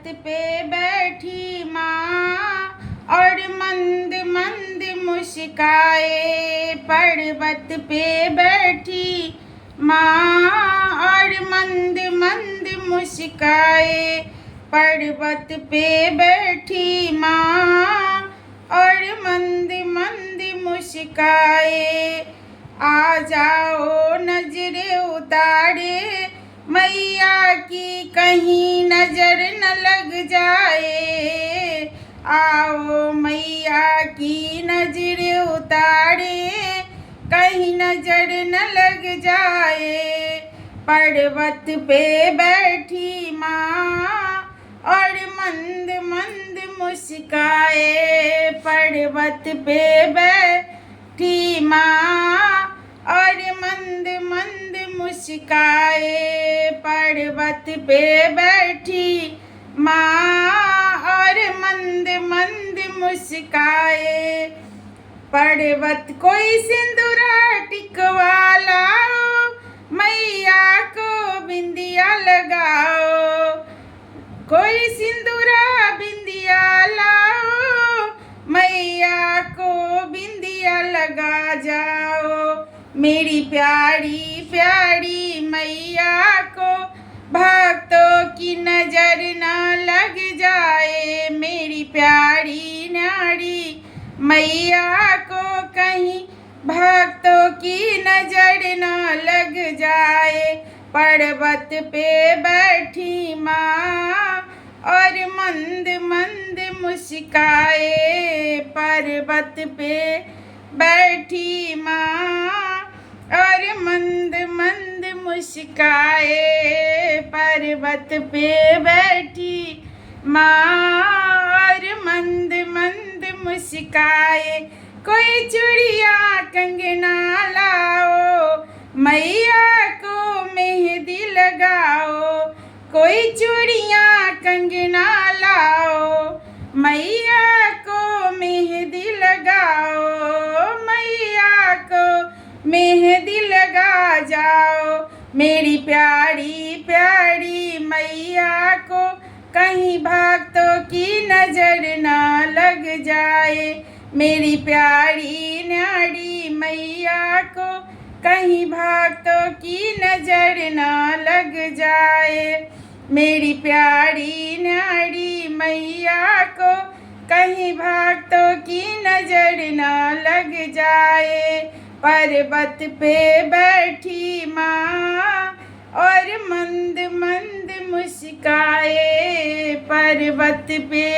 पर्वत पे बैठी माँ और मंद मंद मुस्काए। पर्वत पे बैठी माँ और मंद मंद मुस्काए। पर्वत पे बैठी माँ और मंद मंद मुस्काए। आ जाओ नजर उतारे मैया की कहीं नजर न लग जाए। आओ मैया की नजर उतारे कहीं नजर न लग जाए। पर्वत पे बैठी माँ और मंद मंद मुस्काए। पर्वत पे बैठी माँ और मंद मंद मुस्काए। पर्वत पे बैठी माँ और मंद मंद मुस्काए। पर्वत कोई सिंदूरा टिकवा लाओ मैया को बिंदिया लगाओ। कोई सिंदूरा बिंदिया लाओ मैया को बिंदिया लगा जाओ। मेरी प्यारी प्यारी मैया को भक्तों की नजर ना लग जाए। मेरी प्यारी न्यारी मैया को कहीं भक्तों की नजर ना लग जाए। पर्वत पे बैठी माँ और मंद मंद मुस्काए। पर्वत पे बैठी माँ और मंद मंद मुस्काए। पर्वत पे बैठी माँ और मंद मंद मुस्काए। कोई चूड़िया कंगना लाओ मैया को मेहंदी लगाओ। कोई चूड़िया कंगना लाओ मैया को मेहंदी लगाओ। मैया को मेहंदी लगा जाओ। मेरी प्यारी प्यारी मैया को कहीं भक्तों की नजर ना लग जाए। मेरी प्यारी न्यारी मैया को कहीं भक्तों की नजर ना लग जाए। मेरी प्यारी न्यारी मैया को कहीं भक्तों की नजर ना लग जाए। पर्वत पे बैठी माँ और मंद मंद मुस्काए। पर्वत पे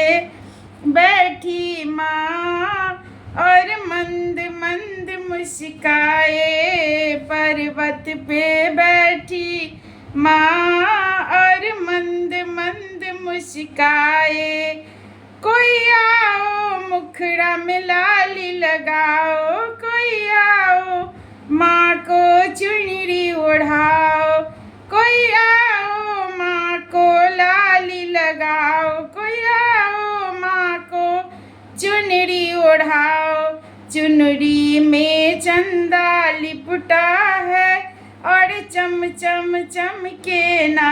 बैठी माँ और मंद मंद मुस्काए। पर्वत पे बैठी माँ और मंद मंद मुस्काए। कोई आओ मुखड़ा में लाली लगाओ। कोई आओ माँ को चुनरी ओढ़ाओ। कोई आओ माँ को लाली लगाओ। कोई आओ माँ को चुनरी ओढ़ाओ। चुनरी में चंदा लिपटा है और चम चम चमके ना।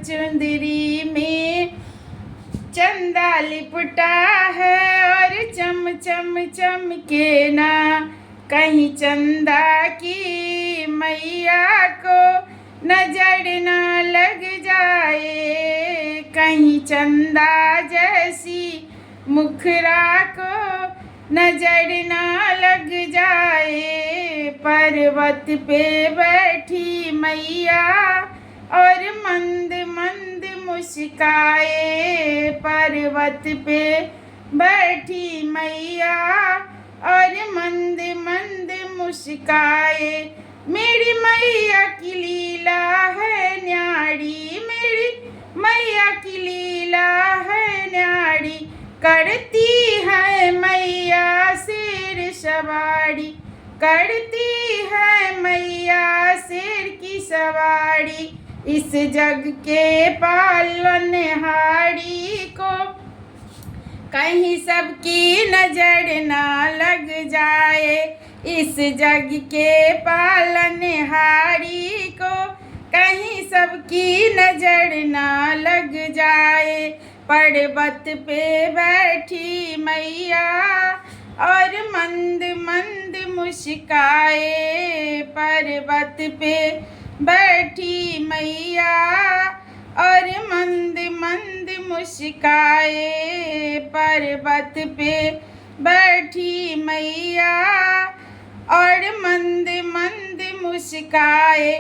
चुंदरी में चंदा लिपटा है और चम चम चमके ना। कहीं चंदा की मैया को नजर ना लग जाए। कहीं चंदा जैसी मुखरा को नजर ना लग जाए। पर्वत पे बैठी मैया और मंद मंद मुस्काए। पर्वत पे बैठी मैया और मंद मंद मुस्काए। मेरी मैया की लीला है न्यारी। मेरी मैया की लीला है न्यारी। करती है मैया शेर सवारी। करती है मैया शेर की सवारी। इस जग के पालनहारी को कहीं सबकी नजर ना लग जाए। इस जग के पालनहारी को कहीं सबकी नजर ना लग जाए। पर्वत पे बैठी मैया और मंद मंद मुस्काए। पर्वत पे बैठी मैया और मंद मंद मुस्काए। पर्वत पे बैठी मैया और मंद मंद मुस्काए।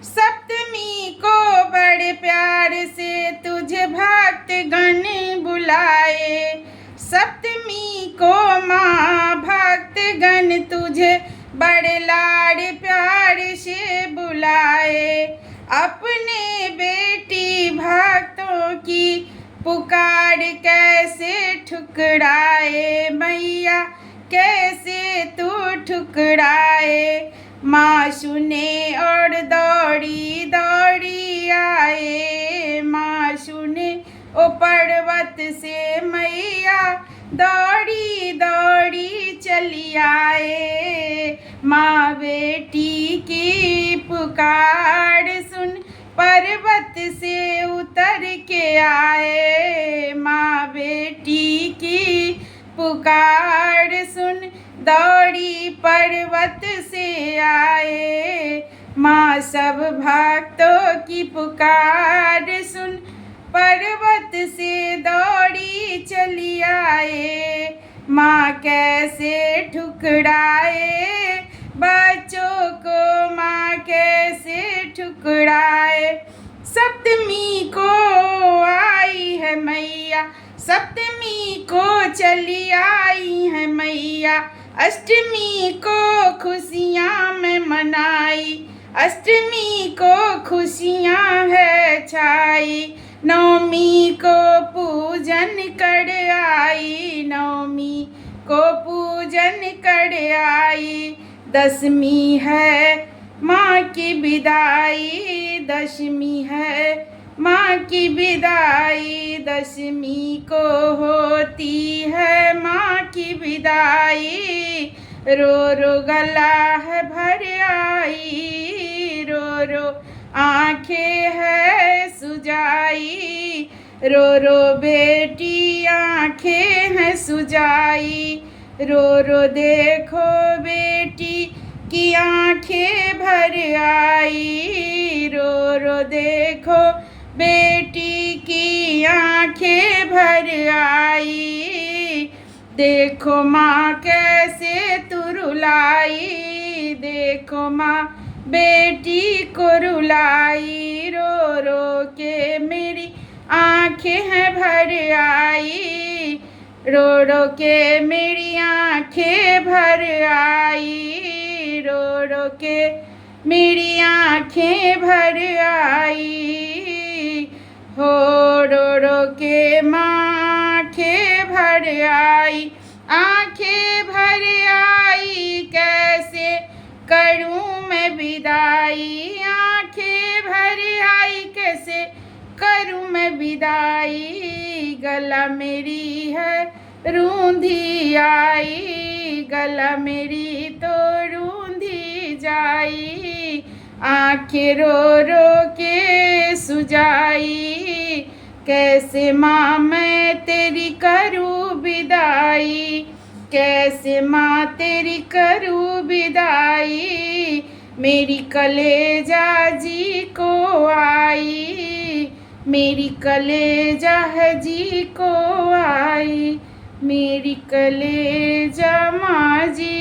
सप्तमी को बड़े प्यार से तुझे भक्त गण बुलाए। सप्तमी को माँ भक्त गण तुझे बड़े लाड प्यार से बुलाए। अपने बेटी भक्तों की पुकार कैसे ठुकराए मैया, कैसे तू ठुकराए। माँ सुने और दौड़ी दौड़ी आए। माँ सुने ओ पर्वत से मैया दौड़ी दौड़ी चली आए। माँ बेटी की पुकार सुन पर्वत से उतर के आए। माँ बेटी की पुकार सुन दौड़ी पर्वत से आए। माँ सब भक्तों की पुकार सुन पर्वत से दौड़ी चली आए। माँ कैसे ठुकराए बच्चों को, माँ कैसे ठुकराए। सप्तमी को आई है मैया, सप्तमी को चली आई है मैया। अष्टमी को खुशियाँ में मनाई, अष्टमी को खुशियाँ है छाई। नवमी को पूजन कर आई, नवमी को पूजन कर आई। दशमी है माँ की विदाई, दशमी है माँ की विदाई। दशमी को होती है माँ की विदाई। रो रो गला है भर आई, रो रो आँखें है सुजाई। रो रो बेटी आँखें हैं सुजाई। रो रो देखो बेटी की आँखें भर आई। रो रो देखो बेटी की आँखें भर आई। देखो माँ कैसे तू रुलाई, देखो माँ बेटी को रुलाई। रो रो के मेरी आँखें हैं भर आई, रो रो के मेरी आँखें भर आई। रो रो के मेरी आँखें भर आई। हो रो रो के माँ आँखें भर आई, आँखें भर आई। कैसे करूँ मैं विदाई, आँखें भर आई। कैसे करूँ मैं विदाई। गला मेरी है रूंधी आई, गला मेरी तो रूंधी जाई। आँखें रो रो के सुजाई। कैसे माँ मैं तेरी करूँ विदाई, कैसे माँ तेरी करूँ विदाई। मेरी कलेजा जी को आई, मेरी कलेजा है जी को आई। मेरी कलेजा माँ जी